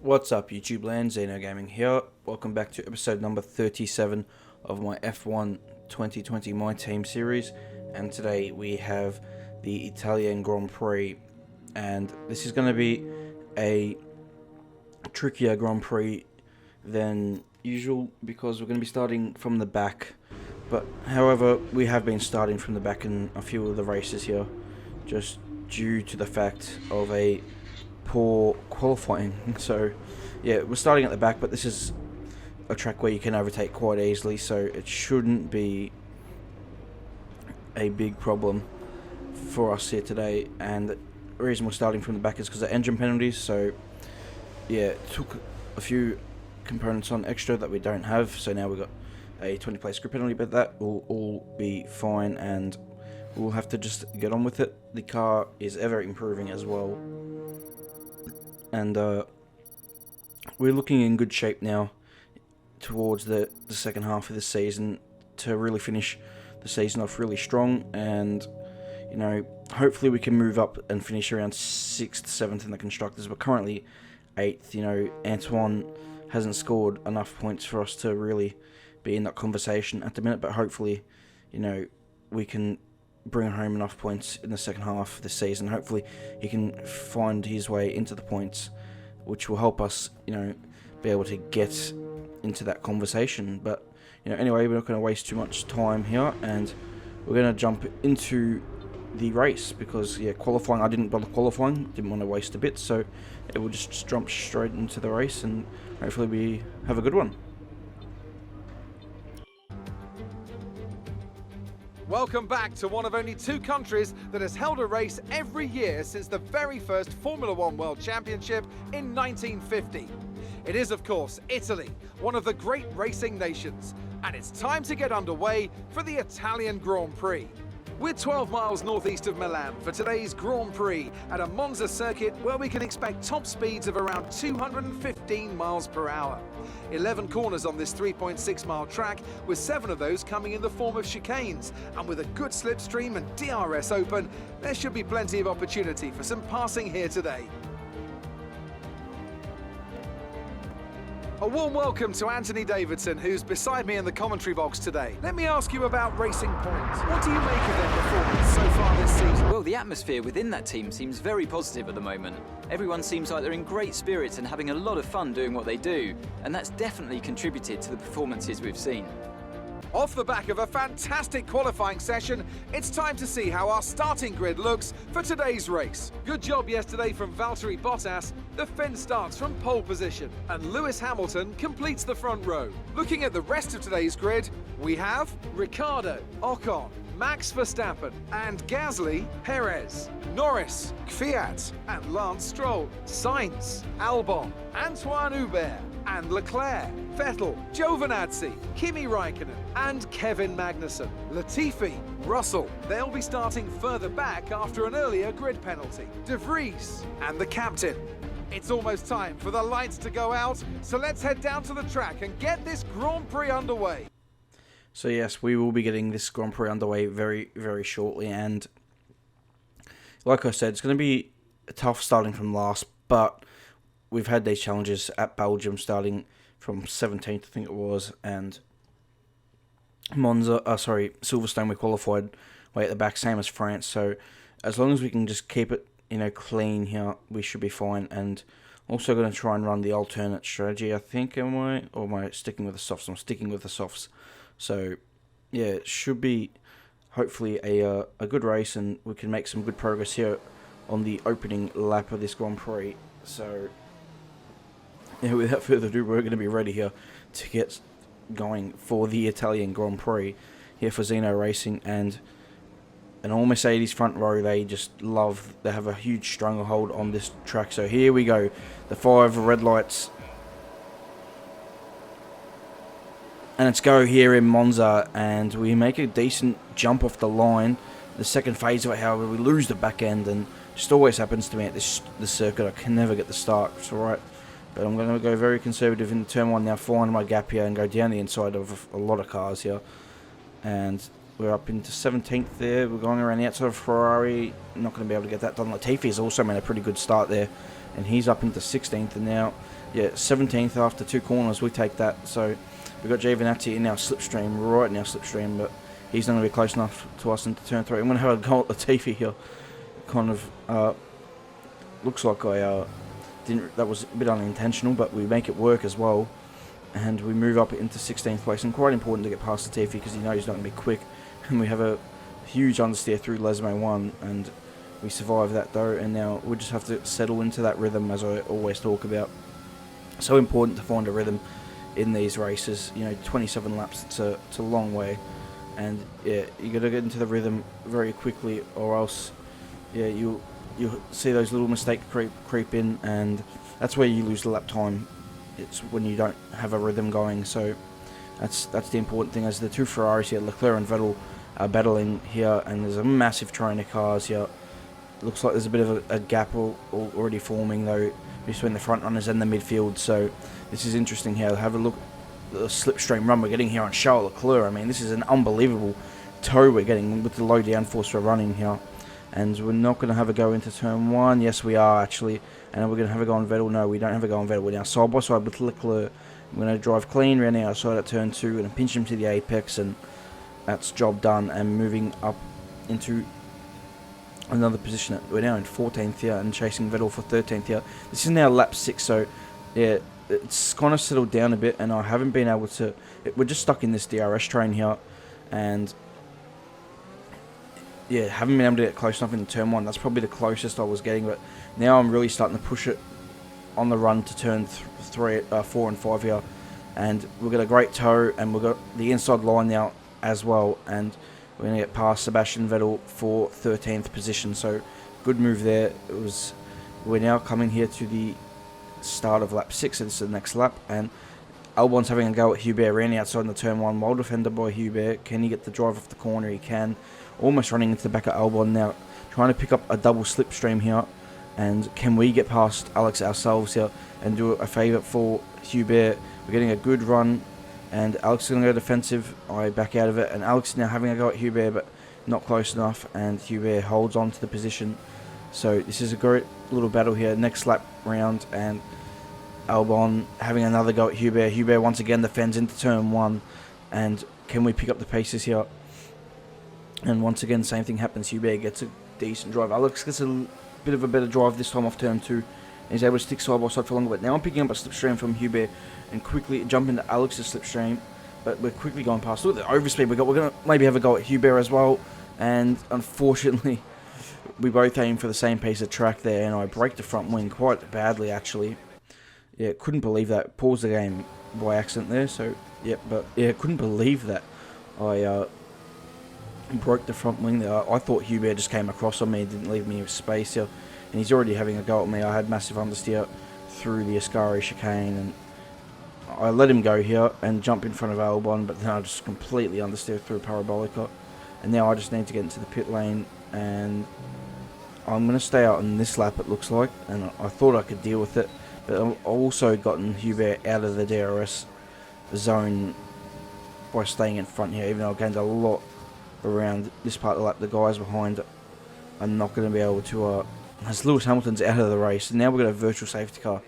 What's up, YouTube land? Xeno Gaming here. Welcome back to episode number 37 of my F1 2020 My Team series. And today we have the Italian Grand Prix. And this is going to be a trickier Grand Prix than usual because we're going to be starting from the back. But however, we have been starting from the back in a few of the races here, just due to the fact of a poor qualifying. So yeah, we're starting at the back, but this is a track where you can overtake quite easily, so it shouldn't be a big problem for us here today. And the reason we're starting from the back is because of engine penalties. So yeah, it took a few components on extra that we don't have, so now we've got a 20 place grid penalty, but that will all be fine and we'll have to just get on with it. The car is ever improving as well, and we're looking in good shape now towards the second half of the season to really finish the season off really strong. And you know, hopefully we can move up and finish around 6th, 7th in the constructors. We're currently 8th. You know, Antoine hasn't scored enough points for us to really be in that conversation at the minute, but hopefully, you know, we can bring home enough points in the second half of the season. Hopefully he can find his way into the points, which will help us, you know, be able to get into that conversation. But you know, anyway, we're not going to waste too much time here, and we're going to jump into the race because yeah, qualifying, I didn't bother qualifying, didn't want to waste a bit, so it will just jump straight into the race and hopefully we have a good one. Welcome back to one of only two countries that has held a race every year since the very first Formula One World Championship in 1950. It is, of course, Italy, one of the great racing nations, and it's time to get underway for the Italian Grand Prix. We're 12 miles northeast of Milan for today's Grand Prix at a Monza circuit where we can expect top speeds of around 215 miles per hour. 11 corners on this 3.6 mile track, with 7 of those coming in the form of chicanes, and with a good slipstream and DRS open, there should be plenty of opportunity for some passing here today. A warm welcome to Anthony Davidson, who's beside me in the commentary box today. Let me ask you about Racing Point. What do you make of their performance so far this season? Well, the atmosphere within that team seems very positive at the moment. Everyone seems like they're in great spirits and having a lot of fun doing what they do, and that's definitely contributed to the performances we've seen. Off the back of a fantastic qualifying session, it's time to see how our starting grid looks for today's race. Good job yesterday from Valtteri Bottas. The Finn starts from pole position, and Lewis Hamilton completes the front row. Looking at the rest of today's grid, we have Ricciardo, Ocon, Max Verstappen, and Gasly, Perez, Norris, Kvyat, and Lance Stroll, Sainz, Albon, Antoine Hubert, and Leclerc, Vettel, Giovinazzi, Kimi Raikkonen, and Kevin Magnussen. Latifi, Russell. They'll be starting further back after an earlier grid penalty. De Vries, and the captain. It's almost time for the lights to go out, so let's head down to the track and get this Grand Prix underway. So yes, we will be getting this Grand Prix underway very, very shortly, and like I said, it's going to be tough starting from last, but we've had these challenges at Belgium starting from 17th, I think it was, and Silverstone we qualified way at the back, same as France. So as long as we can just keep it, you know, clean here, we should be fine. And also going to try and run the alternate strategy, I think, or am I sticking with the softs? I'm sticking with the softs. So yeah, it should be hopefully a good race, and we can make some good progress here on the opening lap of this Grand Prix. So yeah, without further ado, we're going to be ready here to get going for the Italian Grand Prix here for Xeno Racing. And an all Mercedes front row, they have a huge stranglehold on this track. So here we go, the 5 red lights, and let's go here in Monza, and we make a decent jump off the line. The second phase of it, however, we lose the back end, and just always happens to me at this circuit. I can never get the start. It's alright, but I'm going to go very conservative in turn 1 now, find my gap here and go down the inside of a lot of cars here. And we're up into 17th there. We're going around the outside of Ferrari. Not going to be able to get that done. Latifi has also made a pretty good start there and he's up into 16th, and now, yeah, 17th after 2 corners. We take that. So we've got Giovinazzi in our slipstream, right in our slipstream, but he's not going to be close enough to us into turn 3. I'm going to have a go at Latifi here. Kind of looks like I didn't. That was a bit unintentional, but we make it work as well, and we move up into 16th place. And quite important to get past Latifi because you know he's not going to be quick. And we have a huge understeer through Lesme 1, and we survive that though. And now we just have to settle into that rhythm, as I always talk about. So important to find a rhythm in these races. You know, 27 laps. It's a long way, and yeah, you got to get into the rhythm very quickly, or else, yeah, you see those little mistakes creep in, and that's where you lose the lap time. It's when you don't have a rhythm going. So that's the important thing. As the 2 Ferraris here, Leclerc and Vettel, are battling here, and there's a massive train of cars here. Looks like there's a bit of a gap already forming though between the front runners and the midfield. So this is interesting here. Have a look at the slipstream run we're getting here on Charles Leclerc. I mean, this is an unbelievable tow we're getting with the low downforce we're running here. And we're not going to have a go into turn 1. Yes, we are actually. And we're going to have a go on Vettel. No, we don't have a go on Vettel. We're now side by side with Leclerc. We're going to drive clean around the outside at turn 2 and pinch him to the apex, and that's job done. And moving up into another position. We're now in 14th here and chasing Vettel for 13th here. This is now lap 6, so yeah, it's kind of settled down a bit, and I haven't been able to. We're just stuck in this DRS train here, and yeah, haven't been able to get close enough in turn 1. That's probably the closest I was getting, but now I'm really starting to push it on the run to turn 4 and 5 here, and we've got a great tow, and we've got the inside line now as well, and we're going to get past Sebastian Vettel for 13th position. So good move there. We're now coming here to the start of lap 6, so this is the next lap, and Albon's having a go at Hubert around the outside in the turn 1. Well defended by Hubert. Can he get the drive off the corner? He can. Almost running into the back of Albon now, trying to pick up a double slipstream here. And can we get past Alex ourselves here and do a favour for Hubert? We're getting a good run, and Alex is going to go defensive. I back out of it, and Alex is now having a go at Hubert, but not close enough, and Hubert holds on to the position. So this is a great little battle here. Next lap round, and Albon having another go at Hubert. Hubert once again defends into turn 1, and can we pick up the paces here? And once again, same thing happens. Hubert gets a decent drive. Alex gets a bit of a better drive this time off turn 2. And he's able to stick side by side for longer. But now I'm picking up a slipstream from Hubert and quickly jump into Alex's slipstream. But we're quickly going past. Look at the overspeed we got. We're going to maybe have a go at Hubert as well. And unfortunately, we both aim for the same piece of track there. And I break the front wing quite badly, actually. Yeah, couldn't believe that. Paused the game by accident there. So, yeah, but yeah, couldn't believe that. I broke the front wing there. I thought Hubert just came across on me, didn't leave me with space here, and he's already having a go at me. I had massive understeer through the Ascari chicane, and I let him go here and jump in front of Albon, but then I just completely understeer through Parabolica, and now I just need to get into the pit lane, and I'm going to stay out on this lap, it looks like, and I thought I could deal with it, but I've also gotten Hubert out of the DRS zone by staying in front here, even though I gained a lot around this part of the lap. The guys behind are not going to be able to as Lewis Hamilton's out of the race, and now we've got a virtual safety car,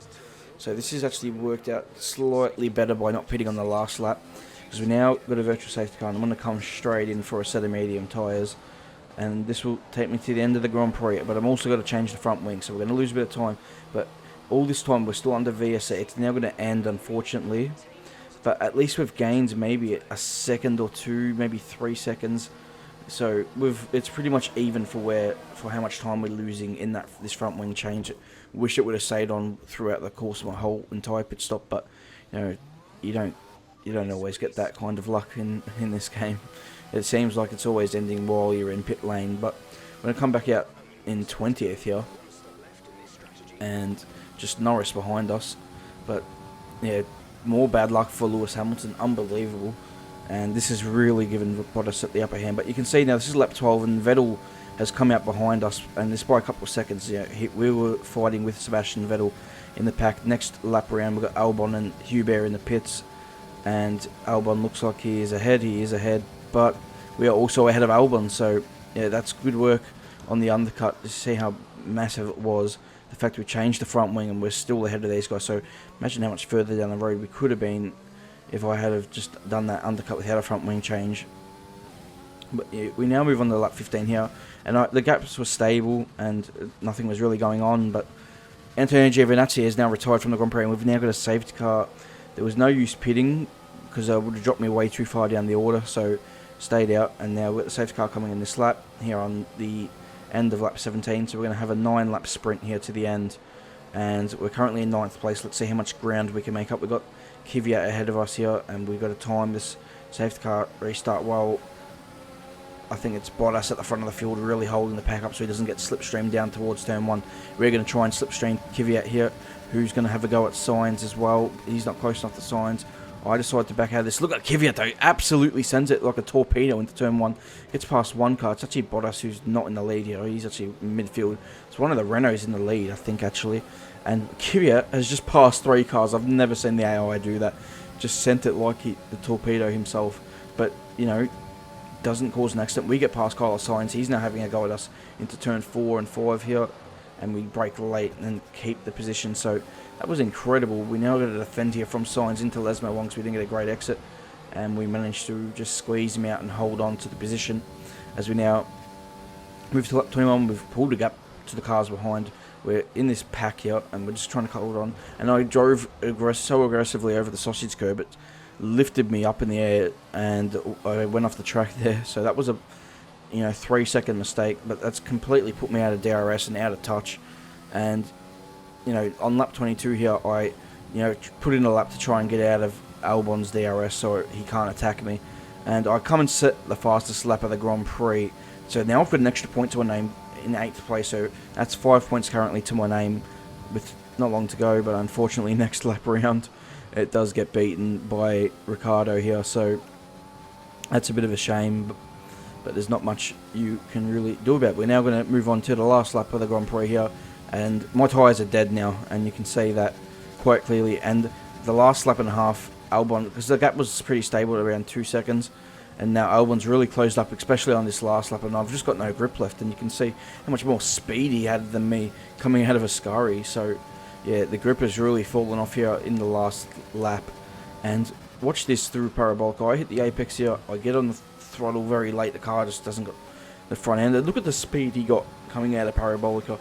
so this has actually worked out slightly better by not pitting on the last lap, because we now got a virtual safety car, and I'm going to come straight in for a set of medium tyres, and this will take me to the end of the Grand Prix, but I'm also got to change the front wing, so we're going to lose a bit of time, but all this time we're still under VSA. It's now going to end, unfortunately, but at least we've gained maybe a second or two, maybe 3 seconds. So it's pretty much even for how much time we're losing in this front wing change. Wish it would have stayed on throughout the course of my whole entire pit stop, but you know, you don't always get that kind of luck in this game. It seems like it's always ending while you're in pit lane, but we're gonna come back out in 20th here, and just Norris behind us. But yeah, more bad luck for Lewis Hamilton, unbelievable. And this has really given Bottas at the upper hand. But you can see now this is lap 12, and Vettel has come out behind us, and this by a couple of seconds. Yeah, we were fighting with Sebastian Vettel in the pack. Next lap around, we've got Albon and Hubert in the pits, and Albon looks like he is ahead. He is ahead, but we are also ahead of Albon. So yeah, that's good work on the undercut. To see how massive it was, the fact we changed the front wing and we're still ahead of these guys. So imagine how much further down the road we could have been if I had have just done that undercut without a front wing change. But yeah, we now move on to lap 15 here, and the gaps were stable and nothing was really going on. But Antonio Giovinazzi is now retired from the Grand Prix, and we've now got a safety car. There was no use pitting because it would have dropped me way too far down the order, so stayed out. And now we've got the safety car coming in this lap here on the end of lap 17. So we're going to have a 9-lap sprint here to the end, and we're currently in 9th place. Let's see how much ground we can make up. We've got Kvyat ahead of us here, and we've got to time this safety car restart well. I think it's Bottas at the front of the field really holding the pack up so he doesn't get slipstreamed down towards turn 1. We're going to try and slipstream Kvyat here, who's going to have a go at Sainz as well. He's not close enough to Sainz. I decide to back out of this. Look at Kvyat though, absolutely sends it like a torpedo into turn 1. Gets past one car. It's actually Bottas who's not in the lead here. He's actually in midfield. It's one of the Renaults in the lead, I think, actually. And Kvyat has just passed 3 cars. I've never seen the AI do that. Just sent it like the torpedo himself. But, you know, doesn't cause an accident. We get past Carlos Sainz. He's now having a go at us into turn 4 and 5 here, and we brake late and keep the position. So that was incredible. We now got a defend here from Sainz into Lesmo 1 because we didn't get a great exit, and we managed to just squeeze him out and hold on to the position. As we now move to lap 21, we've pulled a gap to the cars behind. We're in this pack here, and we're just trying to hold on. And I drove so aggressively over the sausage curb, it lifted me up in the air, and I went off the track there. So that was a 3-second mistake, but that's completely put me out of DRS and out of touch. And on lap 22 here, I put in a lap to try and get out of Albon's DRS so he can't attack me, and I come and set the fastest lap of the Grand Prix. So now I've got an extra point to my name in 8th place, so that's 5 points currently to my name with not long to go. But unfortunately, next lap round it does get beaten by Ricciardo here, so that's a bit of a shame, but there's not much you can really do about it. We're now going to move on to the last lap of the Grand Prix here, and my tyres are dead now, and you can see that quite clearly. And the last lap and a half, Albon, because the gap was pretty stable at around 2 seconds, and now Albon's really closed up, especially on this last lap, and I've just got no grip left, and you can see how much more speed he had than me coming out of Ascari. So yeah, the grip has really fallen off here in the last lap. And watch this through Parabolica. I hit the apex here, I get on the throttle very late, the car just doesn't got the front end. And look at the speed he got coming out of Parabolica.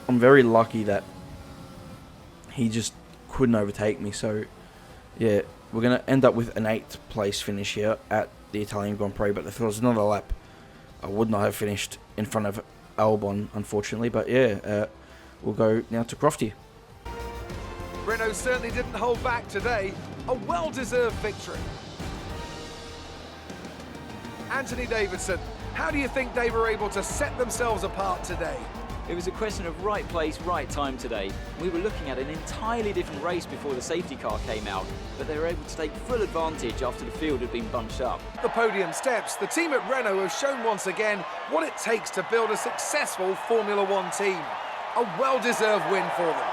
I'm very lucky that he just couldn't overtake me. So yeah, we're going to end up with an 8th place finish here at the Italian Grand Prix. But if there was another lap, I would not have finished in front of Albon, unfortunately. But yeah, we'll go now to Crofty. Renault certainly didn't hold back today. A well-deserved victory. Anthony Davidson, how do you think they were able to set themselves apart today? It was a question of right place, right time today. We were looking at an entirely different race before the safety car came out, but they were able to take full advantage after the field had been bunched up. The podium steps, the team at Renault have shown once again what it takes to build a successful Formula One team. A well-deserved win for them.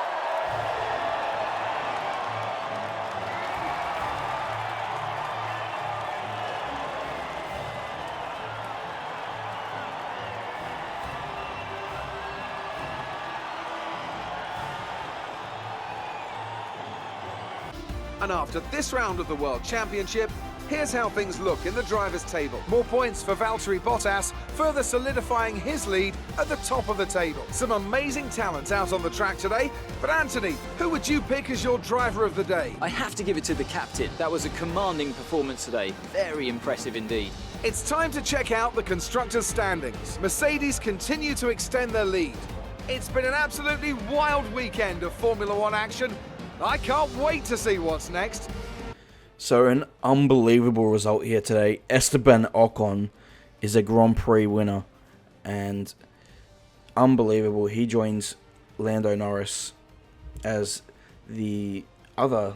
And after this round of the World Championship, here's how things look in the drivers' table. More points for Valtteri Bottas, further solidifying his lead at the top of the table. Some amazing talent out on the track today, but Anthony, who would you pick as your driver of the day? I have to give it to the captain. That was a commanding performance today. Very impressive indeed. It's time to check out the constructors' standings. Mercedes continue to extend their lead. It's been an absolutely wild weekend of Formula One action. I can't wait to see what's next. So an unbelievable result here today. Esteban Ocon is a Grand Prix winner, and unbelievable. He joins Lando Norris as the other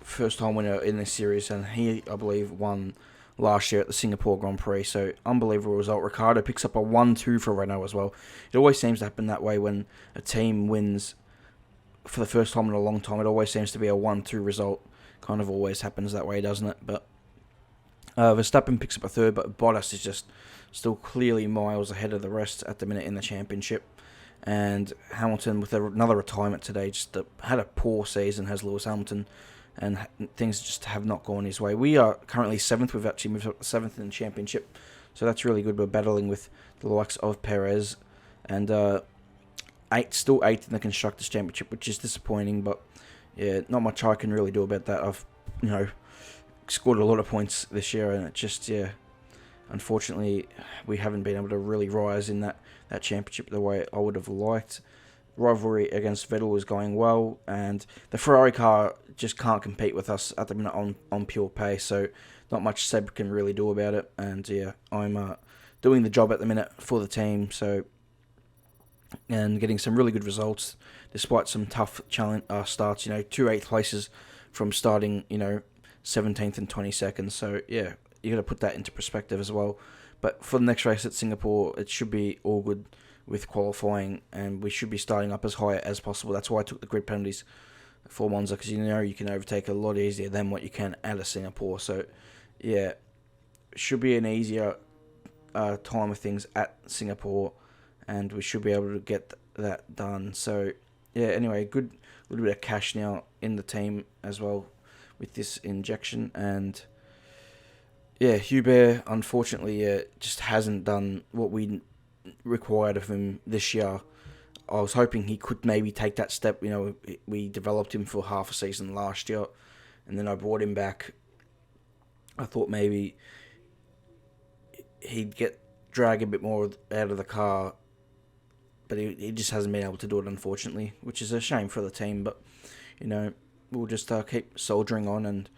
first-time winner in this series, and he, I believe, won last year at the Singapore Grand Prix. So unbelievable result. Ricciardo picks up a 1-2 for Renault as well. It always seems to happen that way when a team wins for the first time in a long time. It always seems to be a 1-2 result. Kind of always happens that way, doesn't it? But Verstappen picks up a 3rd, but Bottas is just still clearly miles ahead of the rest at the minute in the championship. And Hamilton, with another retirement today, just had a poor season, has Lewis Hamilton, and things just have not gone his way. We are currently 7th. We've actually moved up to 7th in the championship, so that's really good. We're battling with the likes of Perez, and still 8th in the Constructors' Championship, which is disappointing, but yeah, not much I can really do about that. I've, scored a lot of points this year, and it just, unfortunately, we haven't been able to really rise in that championship the way I would have liked. Rivalry against Vettel is going well, and the Ferrari car just can't compete with us at the minute on pure pace, so not much Seb can really do about it. And yeah, I'm doing the job at the minute for the team, and getting some really good results despite some tough challenge starts. 2 8th places from starting 17th and 22nd. So yeah, you got to put that into perspective as well. But for the next race at Singapore, it should be all good with qualifying, and we should be starting up as high as possible. That's why I took the grid penalties for Monza, because you can overtake a lot easier than what you can at a Singapore. So yeah, should be an easier time of things at Singapore, and we should be able to get that done. So yeah, anyway, good little bit of cash now in the team as well with this injection. And yeah, Hubert, unfortunately, just hasn't done what we required of him this year. I was hoping he could maybe take that step. We developed him for half a season last year, and then I brought him back. I thought maybe he'd drag a bit more out of the car, but he just hasn't been able to do it, unfortunately, which is a shame for the team. But we'll just keep soldiering on. And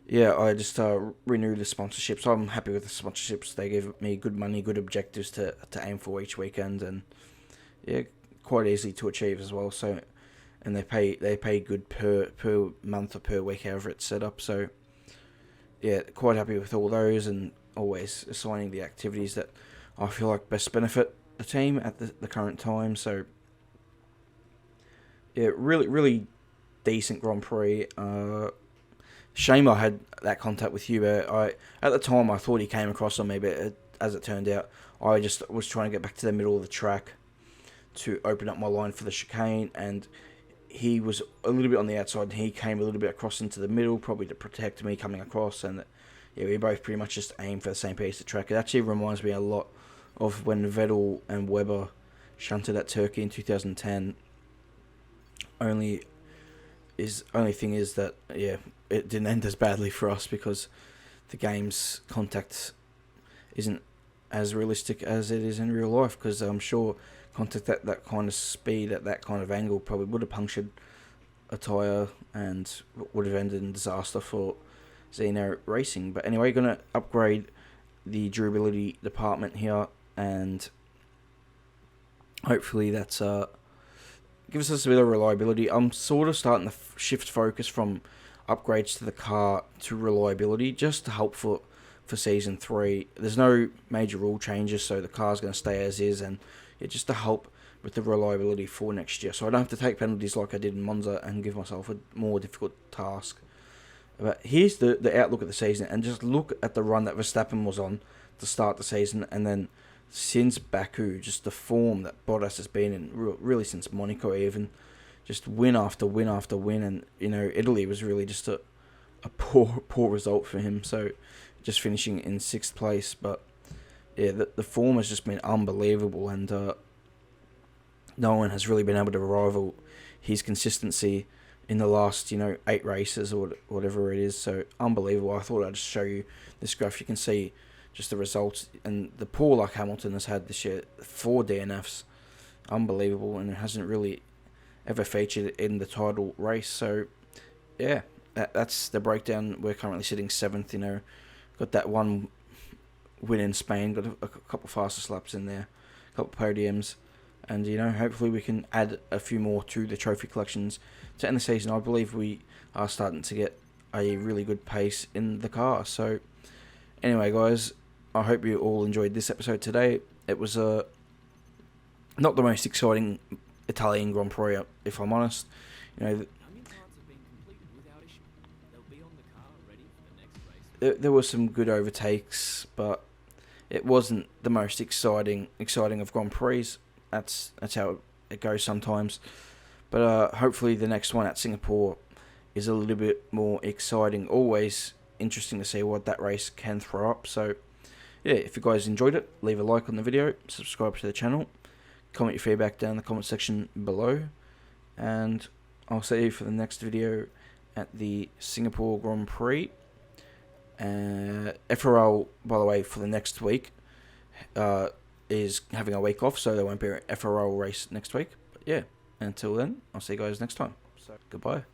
yeah, I just renewed the sponsorships. I'm happy with the sponsorships. They give me good money, good objectives to aim for each weekend, and yeah, quite easy to achieve as well. So, and they pay good per month or per week, however it's set up. So yeah, quite happy with all those, and always assigning the activities that I feel like best benefit the team at the current time. So yeah, really decent Grand Prix. Shame I had that contact with Hubert. At the time I thought he came across on me, but as it turned out, I just was trying to get back to the middle of the track to open up my line for the chicane, and he was a little bit on the outside, and he came a little bit across into the middle, probably to protect me coming across. And yeah, we both pretty much just aimed for the same piece of track. It actually reminds me a lot of when Vettel and Webber shunted at Turkey in 2010. Only thing is that yeah, it didn't end as badly for us because the game's contact isn't as realistic as it is in real life. Because I'm sure contact at that kind of speed, at that kind of angle, probably would have punctured a tyre and would have ended in disaster for Xeno Racing. But anyway, going to upgrade the durability department here, and hopefully that's gives us a bit of reliability. I'm sort of starting to shift focus from upgrades to the car to reliability, just to help for Season 3. There's no major rule changes, so the car's going to stay as is, and just to help with the reliability for next year, so I don't have to take penalties like I did in Monza and give myself a more difficult task. But here's the outlook of the season, and just look at the run that Verstappen was on to start the season, and then since Baku, just the form that Bottas has been in, really since Monaco even, just win after win after win. And Italy was really just a poor result for him, so just finishing in 6th place. But yeah, the form has just been unbelievable, and no one has really been able to rival his consistency in the last 8 races or whatever it is. So unbelievable. I thought I'd just show you this graph. You can see just the results, and the poor luck Hamilton has had this year, 4 DNFs, unbelievable, and it hasn't really ever featured in the title race. So yeah, that's the breakdown. We're currently sitting 7th. Got that one win in Spain, got a couple fastest laps in there, a couple podiums, and hopefully we can add a few more to the trophy collections to end the season. I believe we are starting to get a really good pace in the car. So anyway, guys, I hope you all enjoyed this episode today. It was not the most exciting Italian Grand Prix, if I'm honest. There were some good overtakes, but it wasn't the most exciting of Grand Prix. That's how it goes sometimes. But hopefully the next one at Singapore is a little bit more exciting. Always interesting to see what that race can throw up. So yeah, if you guys enjoyed it, leave a like on the video, subscribe to the channel, comment your feedback down in the comment section below, and I'll see you for the next video at the Singapore Grand Prix. FRL, by the way, for the next week is having a week off, so there won't be an FRL race next week. But yeah, until then, I'll see you guys next time. So goodbye.